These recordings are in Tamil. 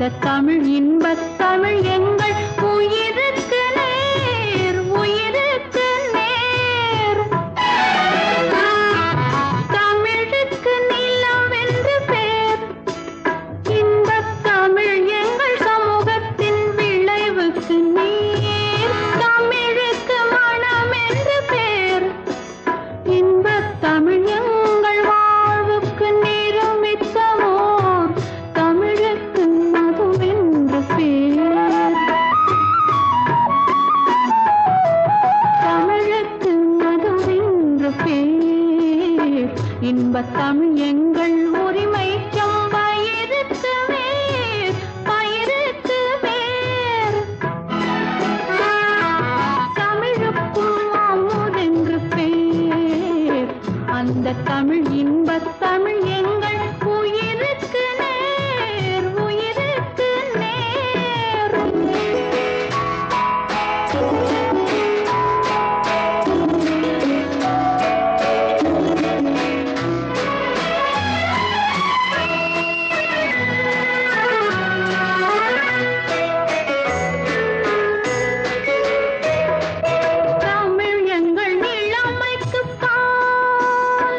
அந்த தமிழ் இன்பத் தமிழ் எங்கள் உயிருக்கு நேர், உயிருக்கு நேர். தமிழுக்கு நிலவென்று பேர், இன்பத் தமிழ் எங்கள் சமூகத்தின் விளைவுக்கு நீர். தமிழுக்கு மனம் என்று பேர், இன்பத் தமிழ் எங்கள் வாழ்வுக்கு நிருமித்தமோர் தமிழுக்கு மதுவென்று பேர். தமிழுக்கு மதுவென்று பேர். இன்பத் தமிழ் எங்கள் உரிமைக்கும் பயிருக்கு வேர், பயிருக்கு வேர். தமிழுக்கும் அமுதென்று பேர், அந்த தமிழ் இன்பத் தமிழ் எங்கள் உயிருக்கு நேர், உயிருக்கு நேர். தமிழ் எங்கள் இளமைக்கு பால்.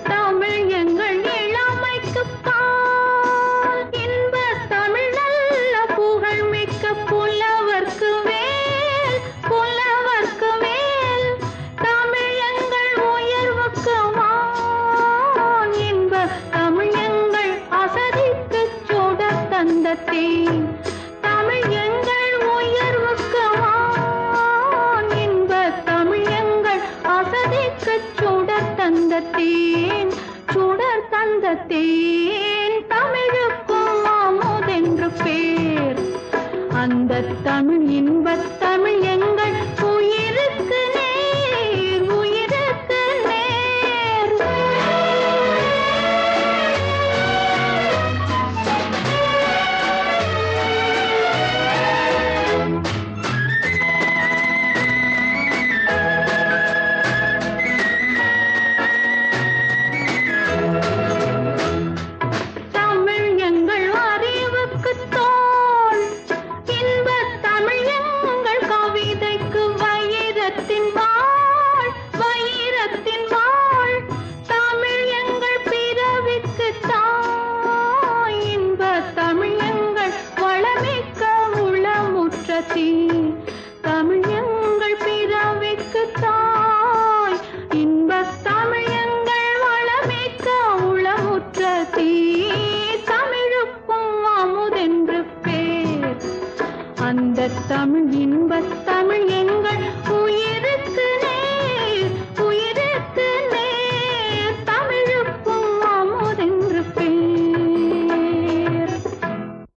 தமிழ் எங்கள் இளமைக்கு பால். இன்பத் தமிழ் நல்ல புகழ்மிக்க புலவர்க்கு வேல், புலவர்க்கு வேல். தமிழ் எங்கள் உயர்வுக்கு வான், இன்பத் தமிழ் எங்கள் அசதிக்கு சுடர் தந்த தேன். தமிழ் எங்கள் உயர்வுக்கு வான், இன்பத் தமிழ் எங்கள் அசதிக்கு சுடர் தந்த தேன், சுடர் தந்த தேன்.